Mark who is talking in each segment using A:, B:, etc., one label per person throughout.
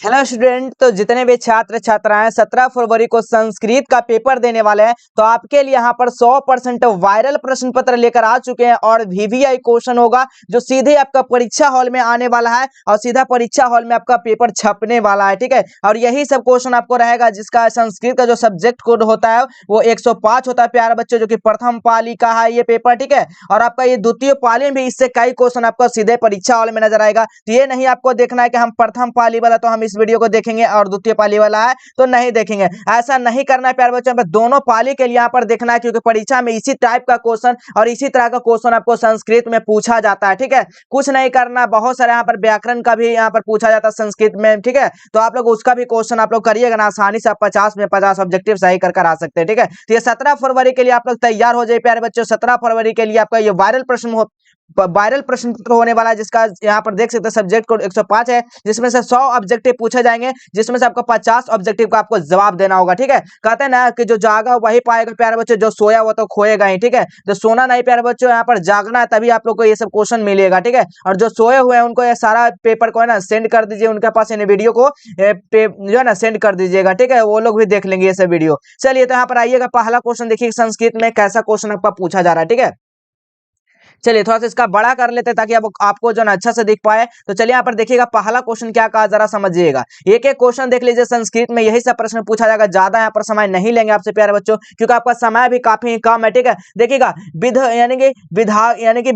A: Hello student. तो जितने भी छात्र छात्राएं 17 फरवरी को संस्कृत का पेपर देने वाले हैं तो आपके लिए यहाँ पर 100% वायरल प्रश्न पत्र लेकर आ चुके हैं और वीवीआई क्वेश्चन होगा जो सीधे आपका परीक्षा हॉल में आने वाला है और सीधा परीक्षा हॉल में आपका पेपर छपने वाला है। ठीक है, और यही सब क्वेश्चन आपको रहेगा जिसका संस्कृत का जो सब्जेक्ट कोड होता है वो 105 होता है प्यारे बच्चों, जो कि प्रथम पाली का है ये पेपर। ठीक है, और आपका ये द्वितीय पाली में भी इससे कई क्वेश्चन आपको सीधे परीक्षा हॉल में नजर आएगा। तो ये नहीं आपको देखना है कि हम प्रथम पाली वाला तो हम इस वीडियो को देखेंगे और द्वितीय पाली वाला है तो नहीं देखेंगे, ऐसा नहीं करना है प्यारे बच्चों। पर दोनों पाली के लिए यहाँ पर देखना है क्योंकि परीक्षा में इसी टाइप का क्वेश्चन और इसी तरह का क्वेश्चन आपको संस्कृत में पूछा जाता है। ठीक है, कुछ नहीं करना, बहुत सारे यहाँ पर व्याकरण का भी यहाँ पर पूछा जाता है संस्कृत में। ठीक है, तो आप लोग उसका भी क्वेश्चन आप लोग करिएगा ना, आसानी से आप 50 में 50 ऑब्जेक्टिव सही कर आ सकते हैं। ठीक है, तो ये 17 फरवरी के लिए आप लोग तैयार हो जाए प्यारे बच्चों। 17 फरवरी के लिए आपका ये वायरल प्रश्न पत्र होने वाला है जिसका यहाँ पर देख सकते हैं सब्जेक्ट कोड 105 है, जिसमें से 100 ऑब्जेक्टिव पूछे जाएंगे, जिसमें से आपको 50 ऑब्जेक्टिव का आपको जवाब देना होगा। ठीक है, कहते हैं ना कि जो जागा वही पाएगा प्यारे बच्चों, जो सोया वो तो खोएगा ही। ठीक है, तो सोना नहीं प्यारे बच्चों, यहाँ पर जागना है, तभी आप लोग को ये सब क्वेश्चन मिलेगा। ठीक है, और जो सोए हुए हैं उनको ये सारा पेपर को है ना सेंड कर दीजिए, उनके पास इन वीडियो को जो है ना सेंड कर दीजिएगा। ठीक है, वो लोग भी देख लेंगे ये सब वीडियो। चलिए, तो यहाँ पर आइएगा, पहला क्वेश्चन देखिए संस्कृत में कैसा क्वेश्चन आपका पूछा जा रहा है। ठीक है, चलिए थोड़ा सा इसका बड़ा कर लेते हैं ताकि आपको जो ना अच्छा से दिख पाए। तो चलिए यहाँ पर देखिएगा पहला क्वेश्चन क्या कहा जरा समझिएगा। एक एक क्वेश्चन देख लीजिए, संस्कृत में यही सब प्रश्न पूछा जाएगा, ज्यादा यहाँ पर समय नहीं लेंगे आपसे प्यारे बच्चों क्योंकि आपका समय भी काफी कम है। ठीक है, देखिएगा विध यानी कि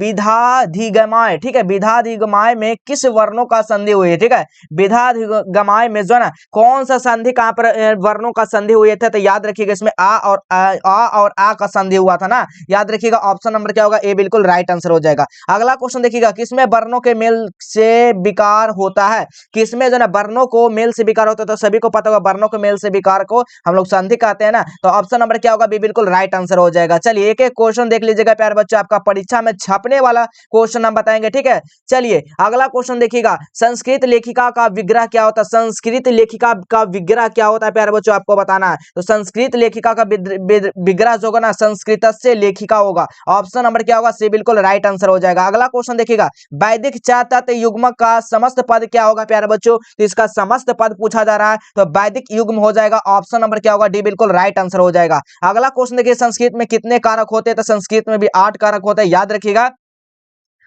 A: विधाधिगमाय। ठीक है, विधाधिगमाय में किस वर्णों का संधि हुई है। ठीक है, विधाधिगमाय में जो है ना कौन सा संधि कहाँ पर वर्णों का संधि हुए थे, तो याद रखिएगा इसमें आ और आ का संधि हुआ था ना। याद रखिएगा ऑप्शन नंबर क्या होगा, ए बिल्कुल राइट आंसर हो जाएगा। अगला क्वेश्चन देखिएगा, किसमें वर्णों के मेल से विकार होता है। किसमें जो ना वर्णों को मेल से विकार होता है, तो सभी को पता होगा वर्णों के मेल से विकार को हम लोग संधि कहते हैं ना। तो ऑप्शन नंबर क्या होगा, बी बिल्कुल राइट आंसर हो जाएगा। चलिए एक एक क्वेश्चन देख लीजिएगा प्यारे बच्चों, आपका परीक्षा में छपने वाला क्वेश्चन हम बताएंगे। ठीक है, चलिए अगला क्वेश्चन देखिएगा, संस्कृत लेखिका का विग्रह क्या होता है। संस्कृत लेखिका का विग्रह क्या होता है प्यारे बच्चों, आपको बताना है। तो संस्कृत लेखिका का विग्रह जो होगा ना संस्कृत से लेखिका होगा। ऑप्शन नंबर क्या होगा, सी बिल्कुल राइट आंसर हो जाएगा। अगला क्वेश्चन देखिएगा, वैदिक चार तत्व युग्म का समस्त पद क्या होगा प्यारे बच्चों। तो इसका समस्त पद पूछा जा रहा है तो वैदिक युग्म हो जाएगा। ऑप्शन नंबर क्या होगा, डी बिल्कुल राइट आंसर हो जाएगा। अगला क्वेश्चन देखिए, संस्कृत में कितने कारक होते हैं। तो संस्कृत में भी 8 कारक होते हैं, याद रखिएगा।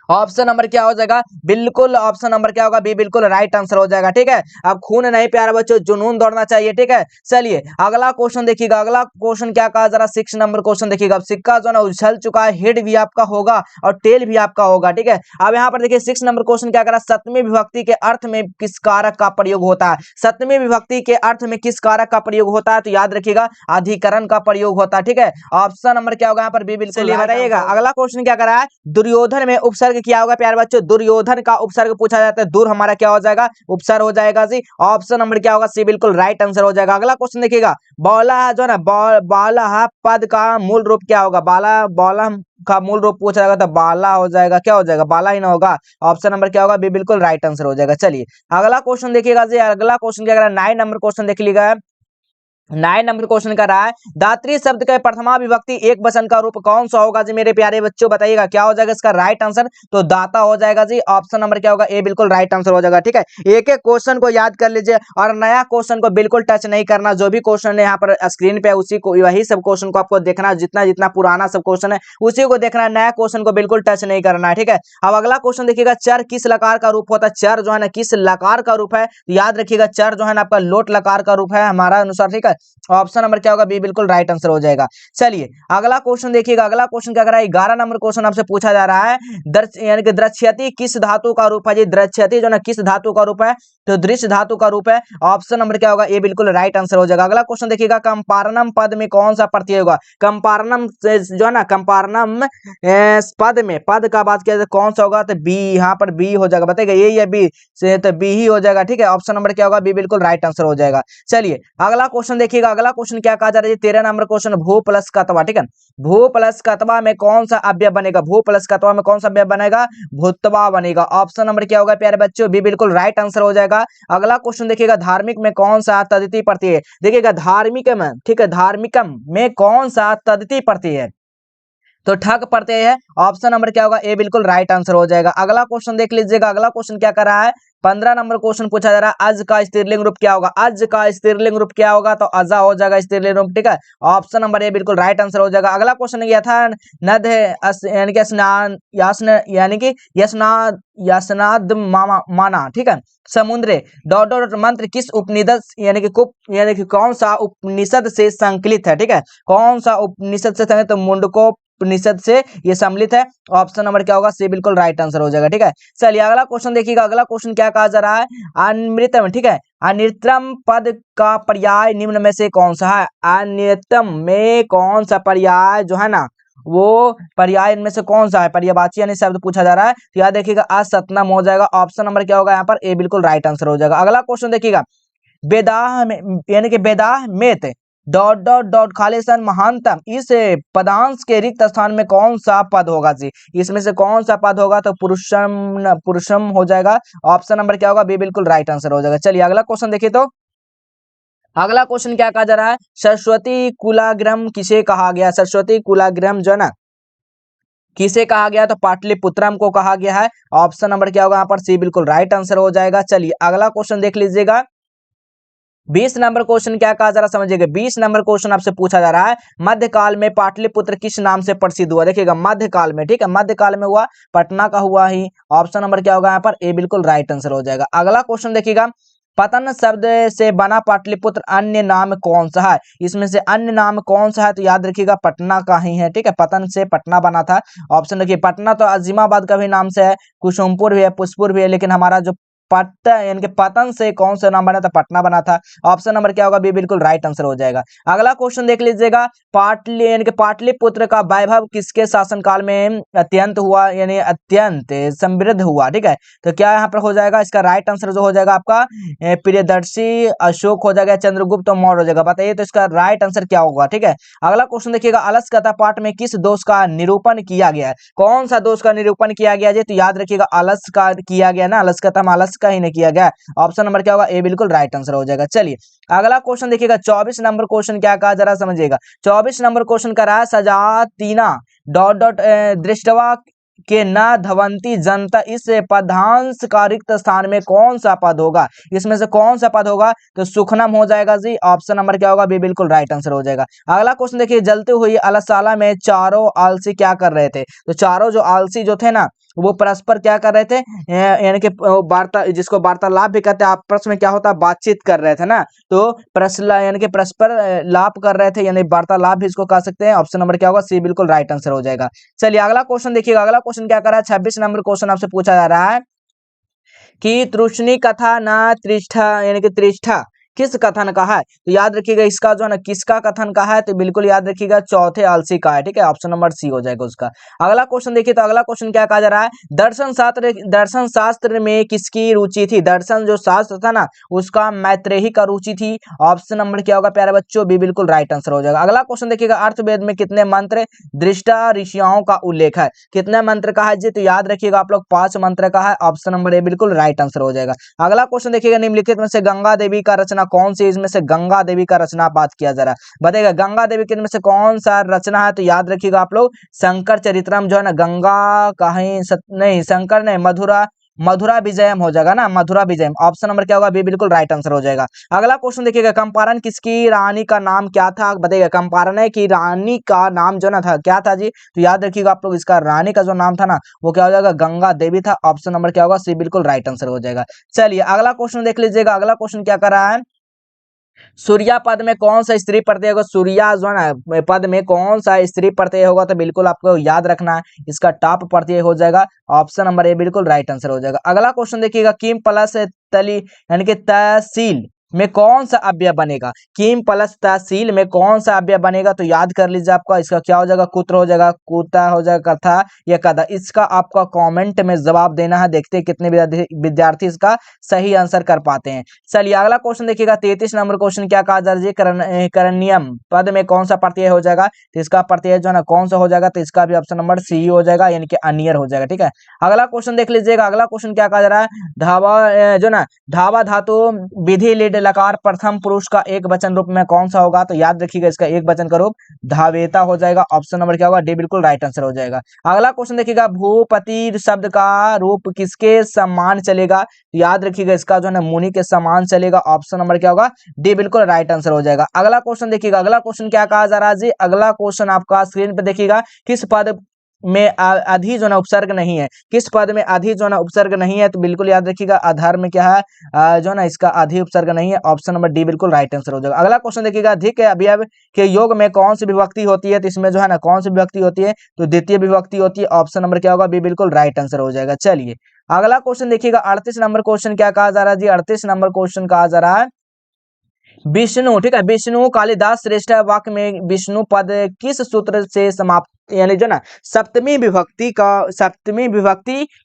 A: ऑप्शन नंबर क्या हो जाएगा, बिल्कुल ऑप्शन नंबर क्या होगा, बी बिल्कुल राइट आंसर हो जाएगा। ठीक है, अब खून नहीं प्यारे बच्चों, जुनून दौड़ना चाहिए। ठीक है, चलिए अगला क्वेश्चन देखिएगा। अगला क्वेश्चन क्या कहा जरा 6 नंबर क्वेश्चन देखिएगा। अब सिक्का जो ना उछल चुका है, हेड भी आपका होगा और टेल भी आपका होगा। ठीक है, अब यहाँ पर देखिए 6 नंबर क्वेश्चन क्या करा, सप्तमी विभक्ति के अर्थ में किस कारक का प्रयोग होता है। सप्तमी विभक्ति के अर्थ में किस कारक का प्रयोग होता है, तो याद रखिएगा अधिकरण का प्रयोग होता है। ठीक है, ऑप्शन नंबर क्या होगा यहाँ पर, बी बिल्कुल बताइएगा। अगला क्वेश्चन क्या करा है, दुर्योधन में उपसर्ग क्या होगा प्यारे बच्चों। दुर्योधन का उपसर्ग पूछा जाता है, दुर हमारा क्या हो जाएगा, उपसर्ग हो जाएगा जी। ऑप्शन नंबर क्या होगा, सी बिल्कुल राइट आंसर हो जाएगा। अगला क्वेश्चन देखिएगा, बाला जो है ना बाला पद का मूल रूप क्या होगा। बाला का मूल रूप पूछा जाएगा तो बाला हो जाएगा, क्या हो जाएगा, बाला ही ना होगा। ऑप्शन नंबर क्या होगा, बी बिल्कुल राइट आंसर हो जाएगा। चलिए अगला क्वेश्चन देखिएगा जी। अगला क्वेश्चन क्या करा, 9 नंबर क्वेश्चन देख लीजिएगा। 9 नंबर क्वेश्चन कर रहा है, दात्री शब्द का प्रथमा विभक्ति एक वचन का रूप कौन सा होगा जी मेरे प्यारे बच्चों, बताइएगा क्या हो जाएगा इसका राइट आंसर, तो दाता हो जाएगा जी। ऑप्शन नंबर क्या होगा, ए बिल्कुल राइट आंसर हो जाएगा। ठीक है, एक एक क्वेश्चन को याद कर लीजिए और नया क्वेश्चन को बिल्कुल टच नहीं करना। जो भी क्वेश्चन है यहाँ पर स्क्रीन पे उसी को, वही सब क्वेश्चन को आपको देखना, जितना जितना पुराना सब क्वेश्चन है उसी को देखना है, नया क्वेश्चन को बिल्कुल टच नहीं करना है। ठीक है, अब अगला क्वेश्चन देखिएगा, चर किस लकार का रूप होता है। चर जो है ना किस लकार का रूप है, याद रखिएगा चर जो है ना आपका लोट लकार का रूप है हमारा अनुसार। ठीक है, ऑप्शन नंबर क्या होगा, बी बिल्कुल राइट आंसर हो जाएगा। चलिए अगला क्वेश्चन देखिएगा। अगला क्वेश्चन क्या कर रहा है, 11 नंबर क्वेश्चन आपसे पूछा जा रहा है, यानी कि द्रक्ष्यति किस धातु का रूप है जी। द्रक्ष्यति जो ना किस धातु का रूप है, तो दृश्य धातु का रूप है। ऑप्शन नंबर क्या होगा, ए बिल्कुल राइट आंसर हो जाएगा। अगला क्वेश्चन देखिएगा, कंपारणम पद में कौन सा प्रत्यय होगा। कंपारणम जो है ना कंपारणम पद में, पद का बात किया जाए कौन सा होगा, तो बी, यहाँ पर बी हो जाएगा। बताइएगा ए या बी से, तो बी ही हो जाएगा। ठीक है, ऑप्शन नंबर क्या होगा, बी बिल्कुल राइट आंसर हो जाएगा। चलिए अगला क्वेश्चन देखिएगा। अगला क्वेश्चन क्या कहा जा रहा है, 13 नंबर क्वेश्चन, भू प्लस कतवा। ठीक है, भू प्लस कतवा में कौन सा अव्यय बनेगा। भू प्लस कतवा में कौन सा अव्यय बनेगा, भूतवा बनेगा। ऑप्शन नंबर क्या होगा प्यारे बच्चों, बी बिल्कुल राइट आंसर हो जाएगा। अगला क्वेश्चन देखिएगा, धार्मिक में कौन सा तद्धिति प्रत्यय है। देखिएगा धार्मिक में, ठीक है, धार्मिकम में कौन सा तद्धिति प्रत्यय है, तो ठग प्रत्यय है। ऑप्शन नंबर क्या होगा, ए बिल्कुल राइट आंसर हो जाएगा। अगला क्वेश्चन देख लीजिएगा। अगला क्वेश्चन क्या कर रहा है, 15 नंबर क्वेश्चन पूछा जा रहा है अज का स्त्रीलिंग रूप क्या होगा। अज का स्त्रीलिंग रूप क्या होगा, तो अजा हो जाएगा स्त्रीलिंग रूप, ठीक है। ऑप्शन नंबर ए बिल्कुल राइट आंसर हो जाएगा। अगला क्वेश्चन गया था नद यानी कि स्नान यासन यानी कि यसनाद यसनाद माना, ठीक है। समुद्र डॉट डॉट मंत्र किस उपनिषद यानी कि कुप यानी कि कौन सा उपनिषद से संकलित है, ठीक है। कौन सा उपनिषद से संकलित, तो मुंडको उपनिषद से ये सम्मिलित है। ऑप्शन नंबर क्या होगा, सी बिल्कुल राइट आंसर हो जाएगा, ठीक है। चलिए अगला क्वेश्चन देखिएगा। अगला क्वेश्चन क्या कहा जा रहा है, अनृतम, ठीक है। अनिर्तम पद का पर्याय निम्न में से कौन सा है। अनिर्तम में कौन सा पर्याय जो है ना, वो पर्याय इनमें से कौन सा है, पर्यायवाची यानी शब्द पूछा जा रहा है। तो याद देखिएगा असतनाम हो जाएगा। ऑप्शन नंबर क्या होगा यहाँ पर, ए बिल्कुल राइट आंसर हो जाएगा। अगला क्वेश्चन देखिएगा, बेदाह में यानी कि बेदाह में डॉट डॉट डॉट खालिसन महानतम, इस पदांश के रिक्त स्थान में कौन सा पद होगा जी। इसमें से कौन सा पद होगा, तो पुरुषम पुरुषम हो जाएगा। ऑप्शन नंबर क्या होगा, बी बिल्कुल राइट आंसर हो जाएगा। चलिए अगला क्वेश्चन देखिए। तो अगला क्वेश्चन क्या कहा जा रहा है, सरस्वती कुलाग्रम किसे कहा गया। सरस्वती कुलाग्रम जो है ना किसे कहा गया, तो पाटलिपुत्रम को कहा गया है। ऑप्शन नंबर क्या होगा यहाँ पर, सी बिल्कुल राइट आंसर हो जाएगा। चलिए अगला क्वेश्चन देख लीजिएगा। 20 नंबर क्वेश्चन क्या कहा जा रहा है समझिएगा। 20 नंबर क्वेश्चन आपसे पूछा जा रहा है, मध्यकाल में पाटलिपुत्र किस नाम से प्रसिद्ध हुआ। देखिएगा मध्यकाल में, ठीक है, मध्यकाल में हुआ, पटना का हुआ ही। ऑप्शन नंबर क्या होगा यहाँ पर, ए बिल्कुल राइट आंसर हो जाएगा। अगला क्वेश्चन देखिएगा, पतन शब्द से बना पाटलिपुत्र अन्य नाम कौन सा है। इसमें से अन्य नाम कौन सा है, तो याद रखिएगा पटना का ही है, ठीक है। पतन से पटना बना था। ऑप्शन देखिए, पटना तो अजीमाबाद का भी नाम से है, कुसुमपुर भी है, पुष्पुर भी है, लेकिन हमारा जो यानी कि पतन से कौन सा नाम बना था, पटना बना था। ऑप्शन नंबर क्या होगा, बी बिल्कुल राइट आंसर हो जाएगा। अगला क्वेश्चन देख लीजिएगा, पाटली यानी कि पाटलिपुत्र का वैभव किसके शासनकाल में अत्यंत हुआ यानी अत्यंत समृद्ध हुआ, ठीक है। तो क्या यहाँ पर हो जाएगा, इसका राइट आंसर जो हो जाएगा आपका प्रियदर्शी अशोक हो जाएगा, चंद्रगुप्त मौर्य हो जाएगा। बताइए तो इसका राइट आंसर क्या होगा, ठीक है। अगला क्वेश्चन देखिएगा, अलसकता पाठ में किस दोष का निरूपण किया गया है। कौन सा दोष का निरूपण किया गया जी, तो याद रखिएगा अलस का किया गया ना, अलसकता में अलस का ही नहीं किया गया। ऑप्शन नंबर क्या होगा, ए बिल्कुल राइट आंसर हो जाएगा। चलिए अगला क्वेश्चन देखिएगा, 24 नंबर क्वेश्चन क्या कहा जरा समझिएगा। 24 नंबर क्वेश्चन कर रहा है, सजातीना डॉट डॉट दृष्टवा के न धवंती जनता, इस पदांश का रिक्त स्थान में कौन सा पद होगा। इसमें से कौन सा पद होगा, तो सुखनम हो जाएगा जी। ऑप्शन नंबर क्या होगा, बी बिल्कुल राइट आंसर हो जाएगा। अगला क्वेश्चन देखिए, जलती हुई अलसशाला में चारों आलसी क्या कर रहे थे। तो चारों जो आलसी जो थे ना, वो परस्पर क्या कर रहे थे, यानी कि वार्ता, जिसको वार्तालाप भी कहते हैं, आपस में क्या होता है, बातचीत कर रहे थे ना। तो यानी कि परस्पर लाभ कर रहे थे, यानी वार्तालाप भी इसको कह सकते हैं। ऑप्शन नंबर क्या होगा, सी बिल्कुल राइट आंसर हो जाएगा। चलिए अगला क्वेश्चन देखिएगा। अगला क्वेश्चन क्या कर रहा है, 26 नंबर क्वेश्चन आपसे पूछा जा रहा है कि तृष्णी कथा न त्रिष्ठा यानी कि त्रिष्ठा किस कथन का है। तो याद रखिएगा इसका जो है ना, किसका कथन का है, तो बिल्कुल याद रखिएगा चौथे आलसी का है, ठीक है। ऑप्शन नंबर सी हो जाएगा उसका। अगला क्वेश्चन देखिए, तो अगला क्वेश्चन क्या कहा जा रहा है, दर्शन शास्त्र में किसकी रुचि थी। दर्शन जो शास्त्र था ना, उसका मैत्रेयी का रुचि थी। ऑप्शन नंबर क्या होगा प्यारे बच्चों, बी बिल्कुल राइट आंसर हो जाएगा। अगला क्वेश्चन देखिएगा, अर्थवेद में कितने मंत्र दृष्टा ऋषियों का उल्लेख है। कितने मंत्र का है जी, तो याद रखिएगा आप लोग 5 मंत्र का है। ऑप्शन नंबर ए बिल्कुल राइट आंसर हो जाएगा। अगला क्वेश्चन देखिएगा, निम्नलिखित में से गंगा देवी का रचना कौन सी। इसमें से गंगा देवी का रचना बात किया जा रहा है, बताइएगा गंगा देवी के इनमें से कौन सा रचना है। तो याद रखिएगा आप लोग शंकर चरित्रम जो है ना, गंगा कहीं नहीं, शंकर नहीं, मधुरा विजयम हो जाएगा ना, मधुरा विजयम। ऑप्शन नंबर क्या होगा, बी बिल्कुल राइट आंसर हो जाएगा। अगला क्वेश्चन देखिएगा, चंपारण किसकी रानी का नाम क्या था। बताइएगा चंपारण की रानी का नाम जो ना था क्या था जी, तो याद रखिएगा आप लोग इसका रानी का जो नाम था ना, वो क्या हो जाएगा, गंगा देवी था। ऑप्शन नंबर क्या होगा, सी बिल्कुल राइट आंसर हो जाएगा। चलिए अगला क्वेश्चन देख लीजिएगा। अगला क्वेश्चन क्या कर रहा है, सूर्या पद में कौन सा स्त्री प्रत्यय होगा। सूर्या जो है ना पद में कौन सा स्त्री प्रत्यय होगा, तो बिल्कुल आपको याद रखना है, इसका टॉप प्रत्यय हो जाएगा। ऑप्शन नंबर ए बिल्कुल राइट आंसर हो जाएगा। अगला क्वेश्चन देखिएगा, किम प्लस तली यानी कि तहसील में कौन सा अव्यय बनेगा। किम प्लस तहसील में कौन सा अव्यय बनेगा, तो याद कर लीजिए आपका इसका क्या हो जाएगा, कुत्र हो जाएगा, कुता हो जाएगा, कथा या कदा। इसका आपका कमेंट में जवाब देना है, देखते हैं कितने विद्यार्थी इसका सही आंसर कर पाते हैं। चलिए अगला क्वेश्चन देखिएगा, 33 नंबर क्वेश्चन क्या कहा जा रहा है, करनियम पद में कौन सा प्रत्यय हो जाएगा। तो इसका प्रत्यय जो है ना कौन सा हो जाएगा, तो इसका भी ऑप्शन नंबर सी हो जाएगा, यानी कि अनियर हो जाएगा, ठीक है। अगला क्वेश्चन देख लीजिएगा। अगला क्वेश्चन क्या कहा जा रहा है, धावा जो ना धावा धातु विधि खंड लकार प्रथम पुरुष का एक वचन रूप में कौन सा होगा? तो याद रखिएगा इसका एक वचन का रूप धावेता हो जाएगा। ऑप्शन नंबर क्या होगा? डी बिल्कुल राइट आंसर हो जाएगा। अगला क्वेश्चन देखिएगा, भूपति शब्द का रूप किसके समान चलेगा? याद रखिएगा इसका जो है ना मुनि के समान चलेगा। ऑप्शन नंबर क्या होगा? डी बिल्कुल राइट आंसर हो जाएगा। अगला क्वेश्चन देखिएगा, अगला क्वेश्चन क्या कहा जा रहा है जी? अगला क्वेश्चन आपका स्क्रीन पे देखिएगा, किस पद में अधि जो है उपसर्ग नहीं है? किस पद में अधि जो है उपसर्ग नहीं है? तो बिल्कुल याद रखिएगा अधर्म में क्या है जो है ना इसका अधि उपसर्ग नहीं है। ऑप्शन नंबर डी बिल्कुल राइट आंसर हो जाएगा। अगला क्वेश्चन देखिएगा, अधिक अवयव के योग में कौन सी विभक्ति होती है? तो इसमें जो है ना कौन सी विभक्ति होती है? तो द्वितीय विभक्ति होती है। ऑप्शन नंबर क्या होगा? बी बिल्कुल राइट आंसर हो जाएगा। चलिए अगला क्वेश्चन देखिएगा, 38 नंबर क्वेश्चन क्या कहा जा रहा है जी? 38 नंबर क्वेश्चन कहा जा रहा है, विष्णु, ठीक है, विष्णु कालिदास श्रेष्ठ वाक्य में विष्णु पद किस सूत्र से समाप्त यानी जो ना सप्तमी विभक्ति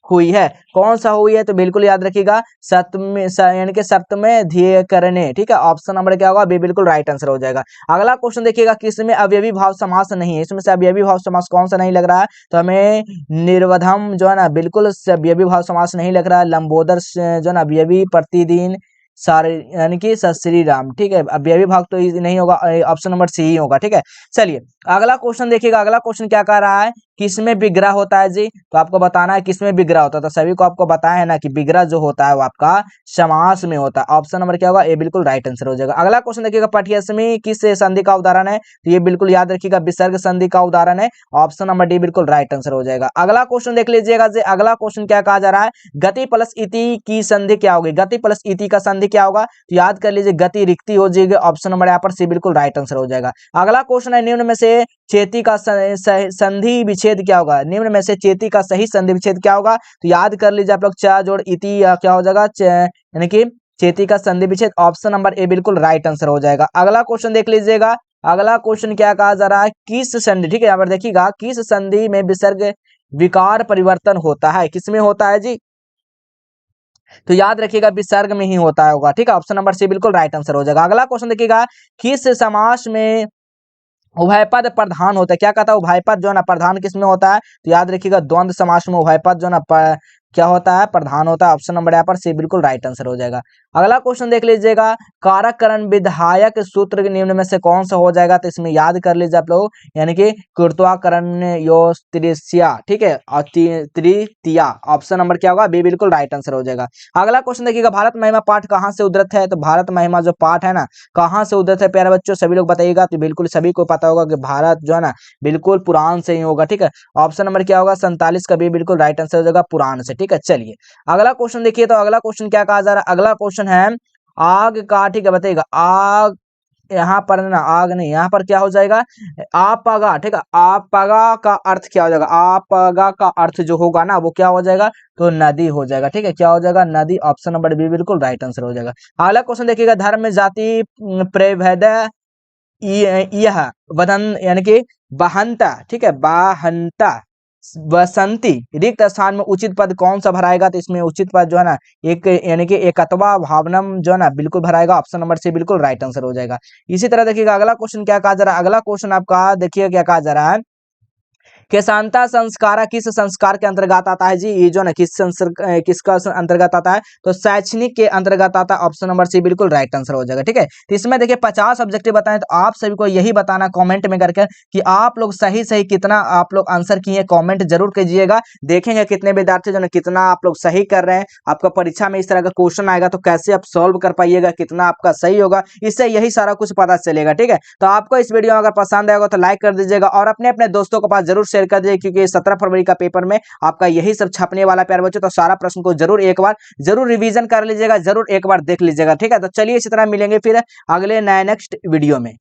A: हुई है? कौन सा हुई है? तो बिल्कुल याद रखिएगा सप्तमी यानी कि सप्तमे ध्येय करने, ठीक है। ऑप्शन नंबर क्या होगा? बी बिल्कुल राइट आंसर हो जाएगा। अगला क्वेश्चन देखिएगा, किसमें अवयवी भाव समास नहीं है? इसमें से अवयवी भाव समास कौन सा नहीं लग रहा है? तो हमें निर्वधम जो है ना बिल्कुल अवयवी भाव समास नहीं लग रहा है। लंबोदर जो है ना अवयवी, प्रतिदिन, सारे यानी कि सत श्री राम, ठीक है। अवयवी भाग तो नहीं होगा, ऑप्शन नंबर सी ही होगा, ठीक है। चलिए अगला क्वेश्चन देखिएगा, अगला क्वेश्चन क्या कह रहा है? किसमें विग्रह होता है जी? तो आपको बताना है किसमें विग्रह होता है। तो सभी को आपको बताया है ना कि विग्रह जो होता है वो आपका समास में होता है। ऑप्शन नंबर क्या होगा? ए बिल्कुल राइट आंसर हो जाएगा। अगला क्वेश्चन देखिएगा, पठ्यसमी किस संधि का उदाहरण है? तो ये बिल्कुल याद रखिएगा विसर्ग संधि का उदाहरण है। ऑप्शन नंबर डी बिल्कुल राइट आंसर हो जाएगा। अगला क्वेश्चन देख लीजिएगा जी, अगला क्वेश्चन क्या कहा जा रहा है? गति प्लस इति की संधि क्या होगी? गति प्लस इति का संधि क्या होगा? तो याद कर लीजिए गति रिक्ति हो जाएगी। ऑप्शन नंबर यहाँ पर सी बिल्कुल राइट आंसर हो जाएगा। अगला क्वेश्चन है, निम्न में से चेती का संधि विच्छेद क्या होगा? निम्न में से चेती का सही संधि विच्छेद क्या होगा? तो याद कर लीजिए आप लोग च जोड़ इति क्या हो जाएगा? यानी कि चेती का संधि विच्छेद। ऑप्शन नंबर ए बिल्कुल राइट आंसर हो जाएगा। अगला क्वेश्चन देख लीजिएगा, अगला क्वेश्चन क्या कहा जा रहा है? किस संधि, ठीक है, यहाँ पर देखिएगा किस संधि में विसर्ग विकार परिवर्तन होता है? किसमें होता है जी? तो याद रखिएगा विसर्ग में ही होता होगा, ठीक है। ऑप्शन नंबर सी बिल्कुल राइट आंसर हो जाएगा। अगला क्वेश्चन देखिएगा, किस समास में उभयपद प्रधान होता है? क्या कहता है? उभयपद जो है ना प्रधान किसमें होता है? तो याद रखिएगा द्वंद्व समास में उभयपद जो है ना क्या होता है? प्रधान होता है। ऑप्शन नंबर यहाँ पर सी बिल्कुल राइट आंसर हो जाएगा। अगला क्वेश्चन देख लीजिएगा, कारक करण विधायक सूत्र के निम्न में से कौन सा हो जाएगा? तो इसमें याद कर लीजिए आप लोग, यानी कि कृत्वाकरण यो त्रिस्या, ठीक है, और तृतीया। ऑप्शन नंबर क्या होगा? बी बिल्कुल राइट आंसर हो जाएगा। अगला क्वेश्चन देखिएगा, भारत महिमा पाठ कहाँ से उद्धृत है? तो भारत महिमा जो पाठ है ना कहाँ से उद्धृत है प्यारे बच्चों? सभी लोग बताइएगा। तो बिल्कुल सभी को पता होगा कि भारत जो है ना बिल्कुल पुराण से ही होगा, ठीक है। ऑप्शन नंबर क्या होगा? 47 का बी बिल्कुल राइट आंसर हो जाएगा, पुराण से, ठीक है। चलिए अगला क्वेश्चन देखिए, तो अगला क्वेश्चन क्या कहा जा रहा है? अगला क्वेश्चन है आग का, ठीक है, बताइएगा आग, यहाँ पर ना आग नहीं, यहाँ पर क्या हो जाएगा? आपगा, ठीक है। आपगा का अर्थ क्या हो जाएगा? आपगा का अर्थ जो होगा ना वो क्या हो जाएगा? तो नदी हो जाएगा, ठीक है। क्या हो जाएगा? नदी। ऑप्शन नंबर बी बिल्कुल राइट आंसर हो जाएगा। अगला क्वेश्चन देखिएगा, धर्म जाति प्रभेद यह वदन यानी कि बहंता, ठीक है, बाहंता बसंती रिक्त स्थान में उचित पद कौन सा भराएगा? तो इसमें उचित पद जो है ना एक यानी कि एकत्वा भावनम जो है ना बिल्कुल भराएगा। ऑप्शन नंबर सी बिल्कुल राइट आंसर हो जाएगा। इसी तरह देखिएगा अगला क्वेश्चन क्या कहा जा रहा है? अगला क्वेश्चन आपका देखिए क्या कहा जा रहा है, केशांता संस्कार किस संस्कार के अंतर्गत आता है जी? ये जो ना किसका अंतर्गत आता है? तो शैक्षणिक के अंतर्गत आता है। ऑप्शन नंबर सी बिल्कुल राइट आंसर हो जाएगा, ठीक है। तो इसमें देखिए 50 ऑब्जेक्टिव बताएं, तो आप सभी को यही बताना कमेंट में करके कि आप लोग सही कितना आप लोग आंसर किए, कमेंट जरूर कीजिएगा। देखेंगे कितने विद्यार्थी जो ना कितना आप लोग सही कर रहे हैं। आपका परीक्षा में इस तरह का क्वेश्चन आएगा तो कैसे आप सॉल्व कर पाइएगा, कितना आपका सही होगा, इससे यही सारा कुछ पता चलेगा, ठीक है। तो आपको इस वीडियो अगर पसंद आएगा तो लाइक कर दीजिएगा और अपने अपने दोस्तों के पास जरूर शेयर कर दीजिए, क्योंकि 17 फरवरी का पेपर में आपका यही सब छपने वाला प्यारे बच्चों। तो सारा प्रश्न को जरूर एक बार जरूर रिवीजन कर लीजिएगा, जरूर एक बार देख लीजिएगा, ठीक है। तो चलिए इसी तरह मिलेंगे फिर अगले नए नेक्स्ट वीडियो में।